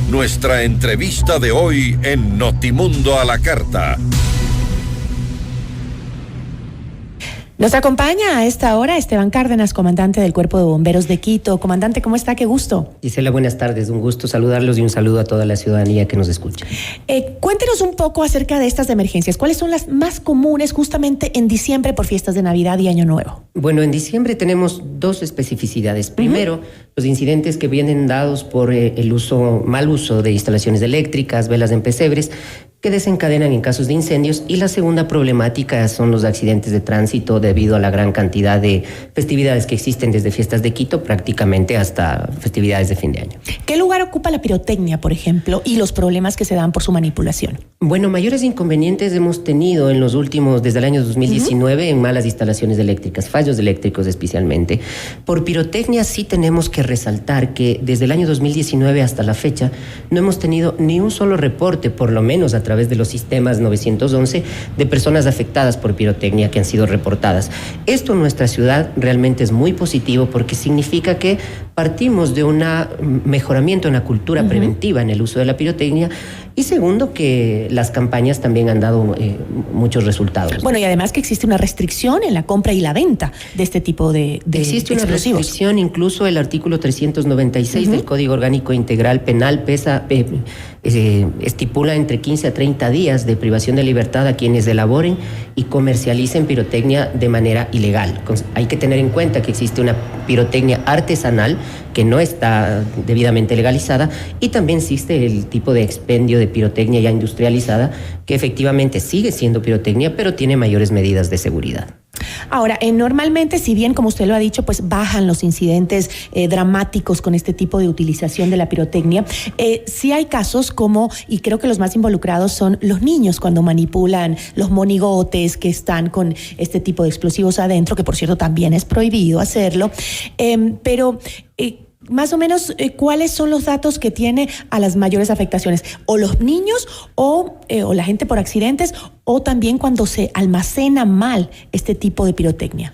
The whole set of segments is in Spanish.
Nuestra entrevista de hoy en Notimundo a la Carta. Nos acompaña a esta hora Esteban Cárdenas, comandante del Cuerpo de Bomberos de Quito. Comandante, ¿cómo está? Qué gusto. Gisela, buenas tardes. Un gusto saludarlos y un saludo a toda la ciudadanía que nos escucha. Cuéntenos un poco acerca de estas emergencias. ¿Cuáles son las más comunes justamente en diciembre por fiestas de Navidad y Año Nuevo? Bueno, en diciembre tenemos dos especificidades. Primero, los incidentes que vienen dados por el mal uso de instalaciones eléctricas, velas en pesebres, que desencadenan en casos de incendios, y la segunda problemática son los accidentes de tránsito debido a la gran cantidad de festividades que existen desde fiestas de Quito prácticamente hasta festividades de fin de año. ¿Qué lugar ocupa la pirotecnia, por ejemplo, y los problemas que se dan por su manipulación? Bueno, mayores inconvenientes hemos tenido en los últimos, desde el año 2019, en malas instalaciones eléctricas, fallos eléctricos especialmente. Por pirotecnia sí tenemos que resaltar que desde el año 2019 hasta la fecha no hemos tenido ni un solo reporte, por lo menos a través de los sistemas 911, de personas afectadas por pirotecnia que han sido reportadas. Esto en nuestra ciudad realmente es muy positivo porque significa que partimos de un mejoramiento en la cultura preventiva en el uso de la pirotecnia, y segundo, que las campañas también han dado muchos resultados. Bueno, y además que existe una restricción en la compra y la venta de este tipo de existe explosivos. Una restricción, incluso el artículo 396 del Código Orgánico Integral Penal estipula entre 15 a 30 días de privación de libertad a quienes elaboren y comercialicen pirotecnia de manera ilegal. Hay que tener en cuenta que existe una pirotecnia artesanal que no está debidamente legalizada, y también existe el tipo de expendio de pirotecnia ya industrializada, que efectivamente sigue siendo pirotecnia, pero tiene mayores medidas de seguridad. Ahora, normalmente, si bien, como usted lo ha dicho, pues bajan los incidentes dramáticos con este tipo de utilización de la pirotecnia, sí hay casos como, y creo que los más involucrados son los niños cuando manipulan los monigotes que están con este tipo de explosivos adentro, que por cierto también es prohibido hacerlo, pero más o menos, ¿cuáles son los datos que tiene a las mayores afectaciones? ¿O los niños o la gente por accidentes, o también cuando se almacena mal este tipo de pirotecnia?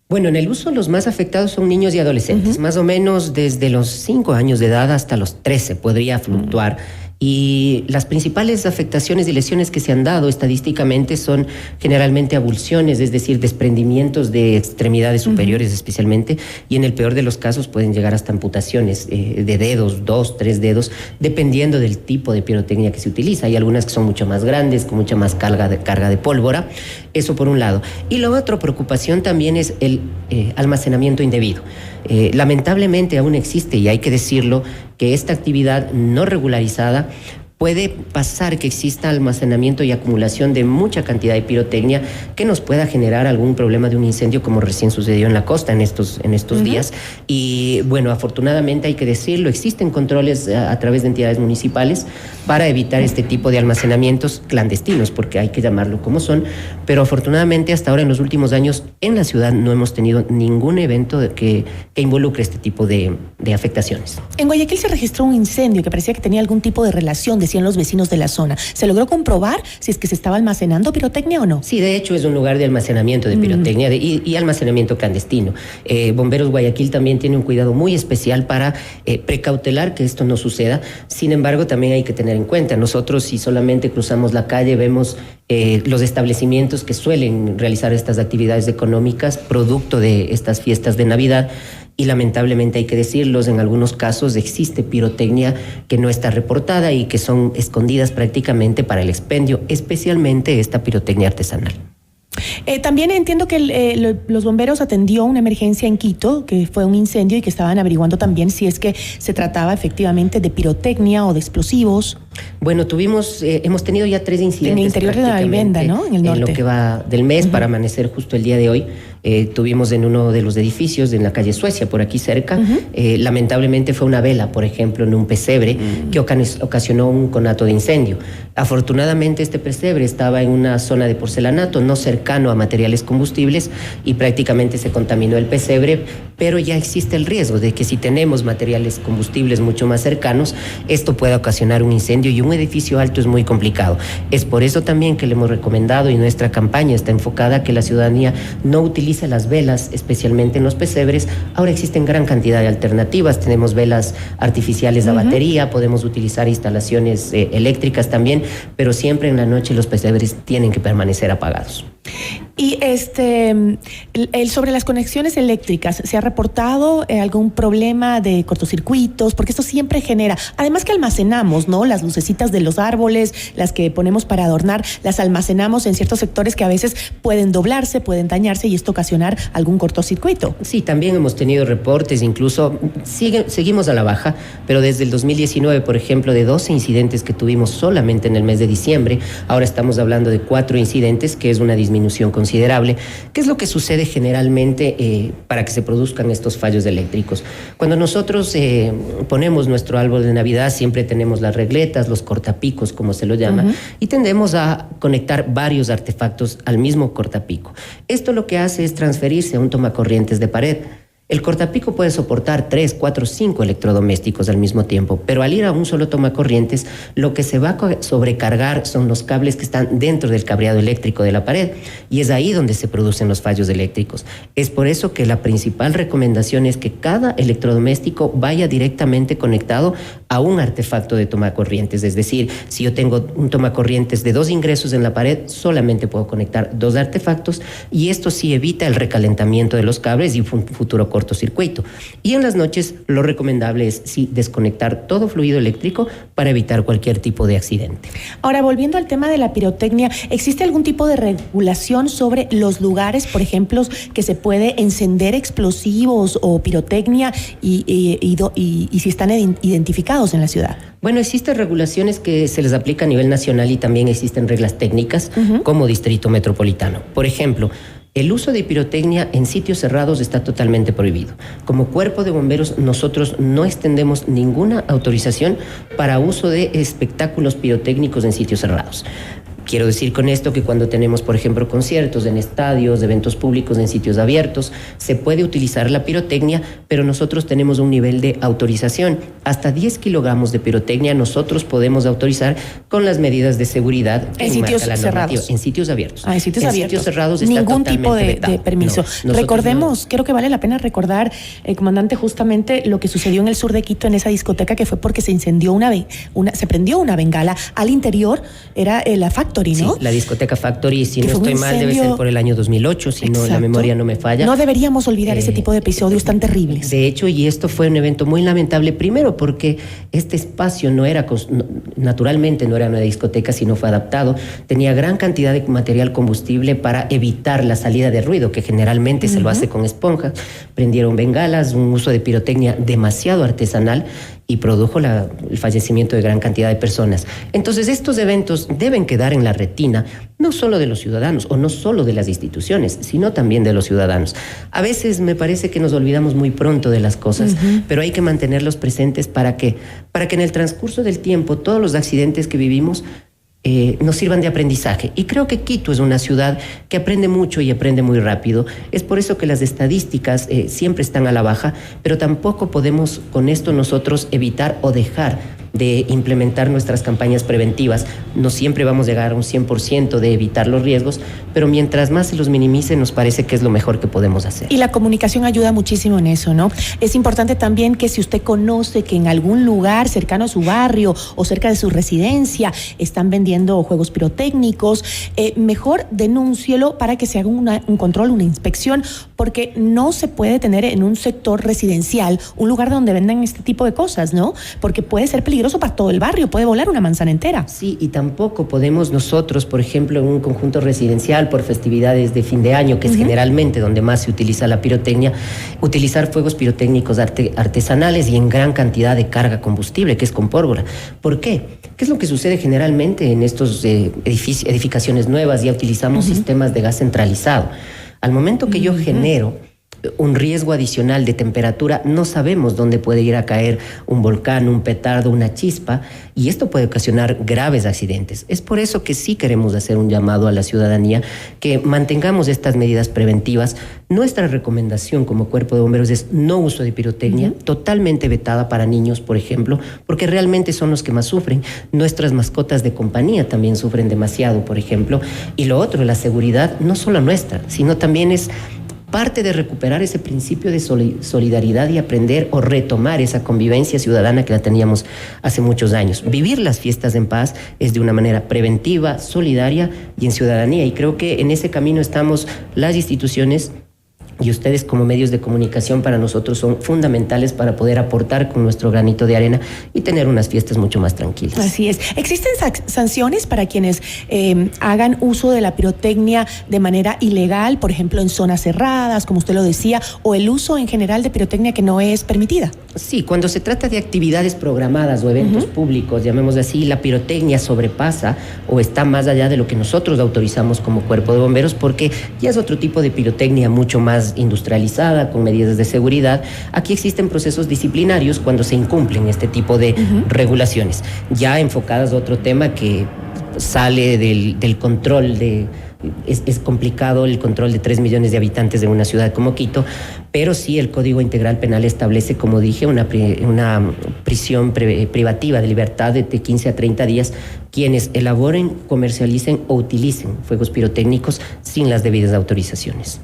Bueno, en el uso los más afectados son niños y adolescentes, más o menos desde los 5 años de edad hasta los 13 podría fluctuar. Y las principales afectaciones y lesiones que se han dado estadísticamente son generalmente avulsiones, es decir, desprendimientos de extremidades superiores especialmente, y en el peor de los casos pueden llegar hasta amputaciones de dedos, 2, 3 dedos, dependiendo del tipo de pirotecnia que se utiliza. Hay algunas que son mucho más grandes, con mucha más carga de pólvora, eso por un lado. Y la otra preocupación también es el almacenamiento indebido. Lamentablemente aún existe, y hay que decirlo, que esta actividad no regularizada puede pasar que exista almacenamiento y acumulación de mucha cantidad de pirotecnia que nos pueda generar algún problema de un incendio, como recién sucedió en la costa en estos días. Y bueno, afortunadamente hay que decirlo, existen controles a través de entidades municipales para evitar este tipo de almacenamientos clandestinos, porque hay que llamarlo como son, pero afortunadamente hasta ahora en los últimos años en la ciudad no hemos tenido ningún evento que involucre este tipo de afectaciones. En Guayaquil se registró un incendio que parecía que tenía algún tipo de relación, decían los vecinos de la zona. ¿Se logró comprobar si es que se estaba almacenando pirotecnia o no? Sí, de hecho es un lugar de almacenamiento de pirotecnia y almacenamiento clandestino. Bomberos Guayaquil también tiene un cuidado muy especial para precautelar que esto no suceda. Sin embargo, también hay que tener en cuenta, nosotros si solamente cruzamos la calle vemos los establecimientos que suelen realizar estas actividades económicas producto de estas fiestas de Navidad, y lamentablemente hay que decirlos, en algunos casos existe pirotecnia que no está reportada y que son escondidas prácticamente para el expendio, especialmente esta pirotecnia artesanal. También entiendo que los bomberos atendió una emergencia en Quito, que fue un incendio, y que estaban averiguando también si es que se trataba efectivamente de pirotecnia o de explosivos. Bueno, hemos tenido ya 3 incidentes. En el interior de la vivienda, ¿no? En el norte. En lo que va del mes, para amanecer justo el día de hoy. Tuvimos en uno de los edificios, en la calle Suecia, por aquí cerca, lamentablemente fue una vela, por ejemplo, en un pesebre que ocasionó un conato de incendio. Afortunadamente este pesebre estaba en una zona de porcelanato, no cercano a materiales combustibles, y prácticamente se contaminó el pesebre, pero ya existe el riesgo de que si tenemos materiales combustibles mucho más cercanos, esto pueda ocasionar un incendio, y un edificio alto es muy complicado. Es por eso también que le hemos recomendado, y nuestra campaña está enfocada a que la ciudadanía no utilice utilice las velas, especialmente en los pesebres. Ahora existen gran cantidad de alternativas. Tenemos velas artificiales a batería, podemos utilizar instalaciones eléctricas también, pero siempre en la noche los pesebres tienen que permanecer apagados. Y sobre las conexiones eléctricas, ¿se ha reportado algún problema de cortocircuitos? Porque esto siempre genera, además que almacenamos, ¿no? Las lucecitas de los árboles, las que ponemos para adornar, las almacenamos en ciertos sectores que a veces pueden doblarse, pueden dañarse y esto ocasionar algún cortocircuito. Sí, también hemos tenido reportes, incluso seguimos a la baja, pero desde el 2019, por ejemplo, de 12 incidentes que tuvimos solamente en el mes de diciembre, ahora estamos hablando de 4 incidentes, que es una disminución considerable. ¿Qué es lo que sucede generalmente para que se produzcan estos fallos eléctricos? Cuando nosotros ponemos nuestro árbol de Navidad, siempre tenemos las regletas, los cortapicos, como se lo llama, y tendemos a conectar varios artefactos al mismo cortapico. Esto lo que hace es transferirse a un tomacorrientes de pared. El cortapico puede soportar 3, 4, 5 electrodomésticos al mismo tiempo, pero al ir a un solo tomacorrientes, lo que se va a sobrecargar son los cables que están dentro del cableado eléctrico de la pared, y es ahí donde se producen los fallos eléctricos. Es por eso que la principal recomendación es que cada electrodoméstico vaya directamente conectado a un artefacto de tomacorrientes. Es decir, si yo tengo un tomacorrientes de 2 ingresos en la pared, solamente puedo conectar 2 artefactos, y esto sí evita el recalentamiento de los cables y un futuro cortocircuito. Y en las noches lo recomendable es sí desconectar todo fluido eléctrico para evitar cualquier tipo de accidente. Ahora, volviendo al tema de la pirotecnia, ¿existe algún tipo de regulación sobre los lugares, por ejemplo, que se puede encender explosivos o pirotecnia y si están identificados en la ciudad? Bueno, existen regulaciones que se les aplica a nivel nacional y también existen reglas técnicas como Distrito Metropolitano. Por ejemplo, el uso de pirotecnia en sitios cerrados está totalmente prohibido. Como cuerpo de bomberos, nosotros no extendemos ninguna autorización para uso de espectáculos pirotécnicos en sitios cerrados. Quiero decir con esto que cuando tenemos, por ejemplo, conciertos en estadios, eventos públicos en sitios abiertos, se puede utilizar la pirotecnia, pero nosotros tenemos un nivel de autorización. Hasta 10 kilogramos de pirotecnia nosotros podemos autorizar con las medidas de seguridad en sitios cerrados. En sitios abiertos. En sitios abiertos. Sitios cerrados está ningún tipo de permiso. No, recordemos, creo que vale la pena recordar, comandante, justamente lo que sucedió en el sur de Quito en esa discoteca, que fue porque se incendió se prendió una bengala al interior, era la Factory, ¿no? Sí, la discoteca Factory, si no estoy mal, debe ser por el año 2008, si no la memoria no me falla. No deberíamos olvidar ese tipo de episodios tan terribles. De hecho, y esto fue un evento muy lamentable, primero porque este espacio naturalmente no era una discoteca, sino fue adaptado, tenía gran cantidad de material combustible para evitar la salida de ruido, que generalmente se lo hace con esponjas. Prendieron bengalas, un uso de pirotecnia demasiado artesanal, y produjo el fallecimiento de gran cantidad de personas. Entonces, estos eventos deben quedar en la retina, no solo de los ciudadanos, o no solo de las instituciones, sino también de los ciudadanos. A veces me parece que nos olvidamos muy pronto de las cosas, pero hay que mantenerlos presentes para que en el transcurso del tiempo todos los accidentes que vivimos nos sirvan de aprendizaje. Y creo que Quito es una ciudad que aprende mucho y aprende muy rápido. Es por eso que las estadísticas siempre están a la baja, pero tampoco podemos con esto nosotros evitar o dejar de implementar nuestras campañas preventivas. No siempre vamos a llegar a un 100% de evitar los riesgos, pero mientras más se los minimice, nos parece que es lo mejor que podemos hacer. Y la comunicación ayuda muchísimo en eso, ¿no? Es importante también que si usted conoce que en algún lugar cercano a su barrio o cerca de su residencia están vendiendo juegos pirotécnicos, mejor denúncielo para que se haga un control, una inspección, porque no se puede tener en un sector residencial un lugar donde vendan este tipo de cosas, ¿no? Porque puede ser peligroso para todo el barrio, puede volar una manzana entera. Sí, y tampoco podemos nosotros, por ejemplo, en un conjunto residencial por festividades de fin de año, que es generalmente donde más se utiliza la pirotecnia, utilizar fuegos pirotécnicos artesanales y en gran cantidad de carga combustible, que es con pólvora. ¿Por qué? ¿Qué es lo que sucede generalmente en estos edificaciones nuevas? Ya utilizamos sistemas de gas centralizado. Al momento que yo genero un riesgo adicional de temperatura, no sabemos dónde puede ir a caer un volcán, un petardo, una chispa, y esto puede ocasionar graves accidentes. Es por eso que sí queremos hacer un llamado a la ciudadanía que mantengamos estas medidas preventivas. Nuestra recomendación como cuerpo de bomberos es no uso de pirotecnia, totalmente vetada para niños, por ejemplo, porque realmente son los que más sufren. Nuestras mascotas de compañía también sufren demasiado, por ejemplo. Y lo otro, la seguridad, no solo nuestra, sino también es parte de recuperar ese principio de solidaridad y aprender o retomar esa convivencia ciudadana que la teníamos hace muchos años. Vivir las fiestas en paz es de una manera preventiva, solidaria y en ciudadanía. Y creo que en ese camino estamos las instituciones y ustedes como medios de comunicación. Para nosotros son fundamentales para poder aportar con nuestro granito de arena y tener unas fiestas mucho más tranquilas. Así es. ¿Existen sanciones para quienes hagan uso de la pirotecnia de manera ilegal, por ejemplo en zonas cerradas, como usted lo decía, o el uso en general de pirotecnia que no es permitida? Sí, cuando se trata de actividades programadas o eventos públicos, llamémoslo así, la pirotecnia sobrepasa o está más allá de lo que nosotros autorizamos como Cuerpo de Bomberos, porque ya es otro tipo de pirotecnia mucho más industrializada, con medidas de seguridad. Aquí existen procesos disciplinarios cuando se incumplen este tipo de regulaciones, ya enfocadas a otro tema que sale del control de... Es complicado el control de 3 millones de habitantes en una ciudad como Quito, pero sí el Código Integral Penal establece, como dije, una prisión privativa de libertad de 15 a 30 días quienes elaboren, comercialicen o utilicen fuegos pirotécnicos sin las debidas autorizaciones.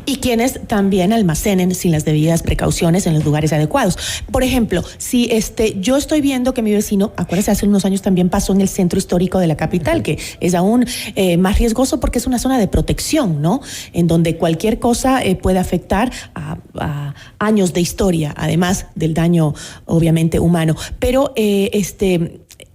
Y quienes también almacenen sin las debidas precauciones en los lugares adecuados. Por ejemplo, si yo estoy viendo que mi vecino, acuérdense, hace unos años también pasó en el centro histórico de la capital, que es aún más riesgoso porque es una zona de protección, ¿no? En donde cualquier cosa puede afectar a años de historia, además del daño, obviamente, humano. Pero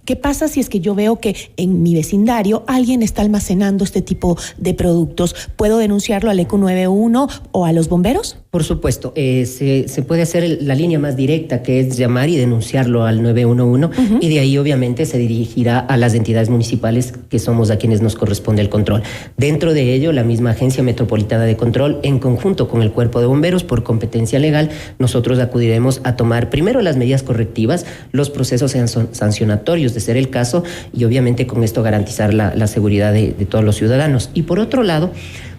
¿qué pasa si es que yo veo que en mi vecindario alguien está almacenando este tipo de productos? ¿Puedo denunciarlo al ECU 91 o a los bomberos? Por supuesto, se puede hacer la línea más directa, que es llamar y denunciarlo al 911, y de ahí obviamente se dirigirá a las entidades municipales, que somos a quienes nos corresponde el control. Dentro de ello, la misma Agencia Metropolitana de Control, en conjunto con el Cuerpo de Bomberos, por competencia legal, nosotros acudiremos a tomar primero las medidas correctivas, los procesos sancionatorios, de ser el caso, y obviamente con esto garantizar la seguridad de todos los ciudadanos. Y por otro lado,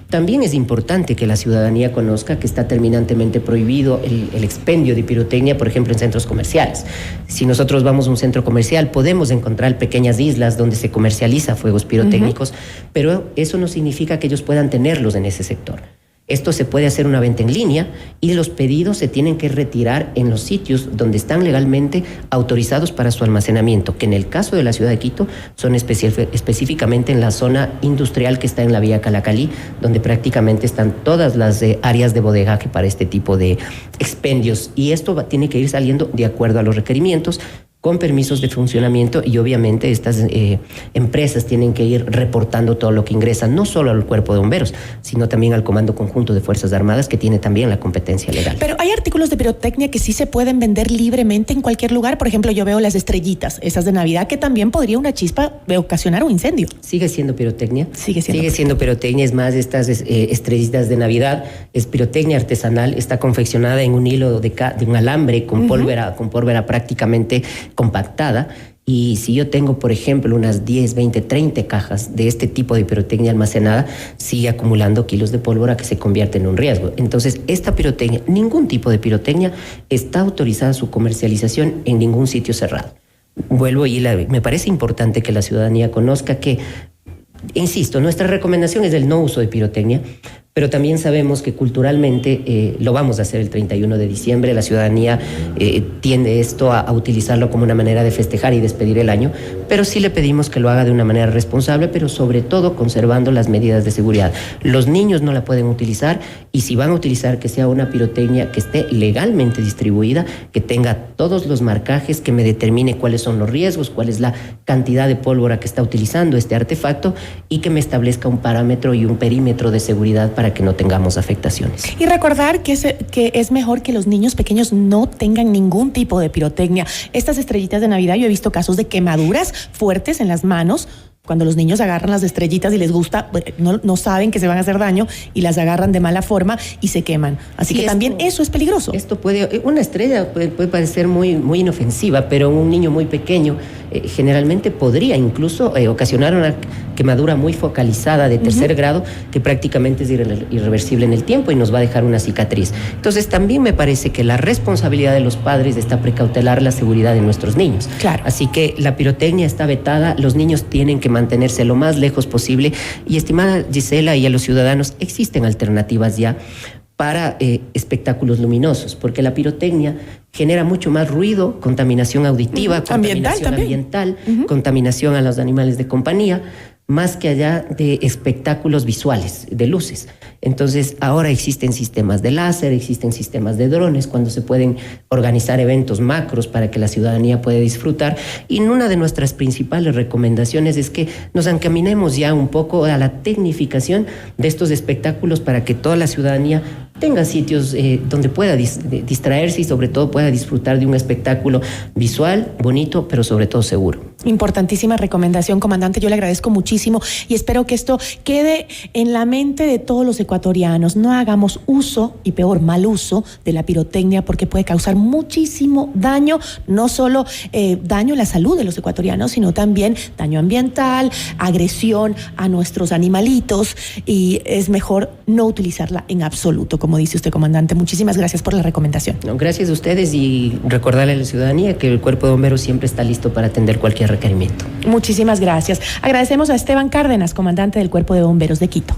también es importante que la ciudadanía conozca que está terminantemente prohibido el expendio de pirotecnia, por ejemplo, en centros comerciales. Si nosotros vamos a un centro comercial, podemos encontrar pequeñas islas donde se comercializa fuegos pirotécnicos, pero eso no significa que ellos puedan tenerlos en ese sector. Esto se puede hacer una venta en línea y los pedidos se tienen que retirar en los sitios donde están legalmente autorizados para su almacenamiento, que en el caso de la ciudad de Quito son específicamente en la zona industrial que está en la vía Calacalí, donde prácticamente están todas las áreas de bodegaje para este tipo de expendios. Y esto tiene que ir saliendo de acuerdo a los requerimientos, con permisos de funcionamiento, y obviamente estas empresas tienen que ir reportando todo lo que ingresa, no solo al Cuerpo de Bomberos, sino también al Comando Conjunto de Fuerzas Armadas, que tiene también la competencia legal. Pero hay artículos de pirotecnia que sí se pueden vender libremente en cualquier lugar. Por ejemplo, yo veo las estrellitas, esas de Navidad, que también podría una chispa ocasionar un incendio. ¿Sigue siendo pirotecnia? Sigue siendo pirotecnia. Es más, estas estrellitas de Navidad es pirotecnia artesanal, está confeccionada en un hilo de un alambre con pólvora prácticamente compactada. Y si yo tengo, por ejemplo, unas 10, 20, 30 cajas de este tipo de pirotecnia almacenada, sigue acumulando kilos de pólvora que se convierte en un riesgo. Entonces, esta pirotecnia, ningún tipo de pirotecnia está autorizada su comercialización en ningún sitio cerrado. Vuelvo y me parece importante que la ciudadanía conozca que, insisto, nuestra recomendación es el no uso de pirotecnia, pero también sabemos que culturalmente lo vamos a hacer el 31 de diciembre. La ciudadanía tiende esto a utilizarlo como una manera de festejar y despedir el año, pero sí le pedimos que lo haga de una manera responsable, pero sobre todo conservando las medidas de seguridad. Los niños no la pueden utilizar, y si van a utilizar, que sea una pirotecnia que esté legalmente distribuida, que tenga todos los marcajes, que me determine cuáles son los riesgos, cuál es la cantidad de pólvora que está utilizando este artefacto, y que me establezca un parámetro y un perímetro de seguridad para que no tengamos afectaciones. Y recordar que es mejor que los niños pequeños no tengan ningún tipo de pirotecnia. Estas estrellitas de Navidad, yo he visto casos de quemaduras fuertes en las manos. Cuando los niños agarran las estrellitas y les gusta, no saben que se van a hacer daño y las agarran de mala forma y se queman. Así que también eso es peligroso. Una estrella puede parecer muy, muy inofensiva, pero un niño muy pequeño generalmente podría incluso ocasionar una quemadura muy focalizada de tercer grado, que prácticamente es irreversible en el tiempo y nos va a dejar una cicatriz. Entonces también me parece que la responsabilidad de los padres está precautelar la seguridad de nuestros niños. Claro. Así que la pirotecnia está vetada, los niños tienen que mantenerse lo más lejos posible, y estimada Gisela y a los ciudadanos, existen alternativas ya para espectáculos luminosos, porque la pirotecnia genera mucho más ruido, contaminación auditiva, contaminación ambiental, contaminación a los animales de compañía, más que allá de espectáculos visuales, de luces. Entonces, ahora existen sistemas de láser, existen sistemas de drones, cuando se pueden organizar eventos macros para que la ciudadanía pueda disfrutar. Y una de nuestras principales recomendaciones es que nos encaminemos ya un poco a la tecnificación de estos espectáculos para que toda la ciudadanía tenga sitios donde pueda distraerse y sobre todo pueda disfrutar de un espectáculo visual, bonito, pero sobre todo seguro. Importantísima recomendación, comandante. Yo le agradezco muchísimo y espero que esto quede en la mente de todos los ecuatorianos. No hagamos uso, y peor, mal uso de la pirotecnia, porque puede causar muchísimo daño, no solo daño en la salud de los ecuatorianos, sino también daño ambiental, agresión a nuestros animalitos, y es mejor no utilizarla en absoluto, como dice usted, comandante. Muchísimas gracias por la recomendación. No, gracias a ustedes, y recordarle a la ciudadanía que el Cuerpo de Bomberos siempre está listo para atender cualquier requerimiento. Muchísimas gracias. Agradecemos a Esteban Cárdenas, comandante del Cuerpo de Bomberos de Quito.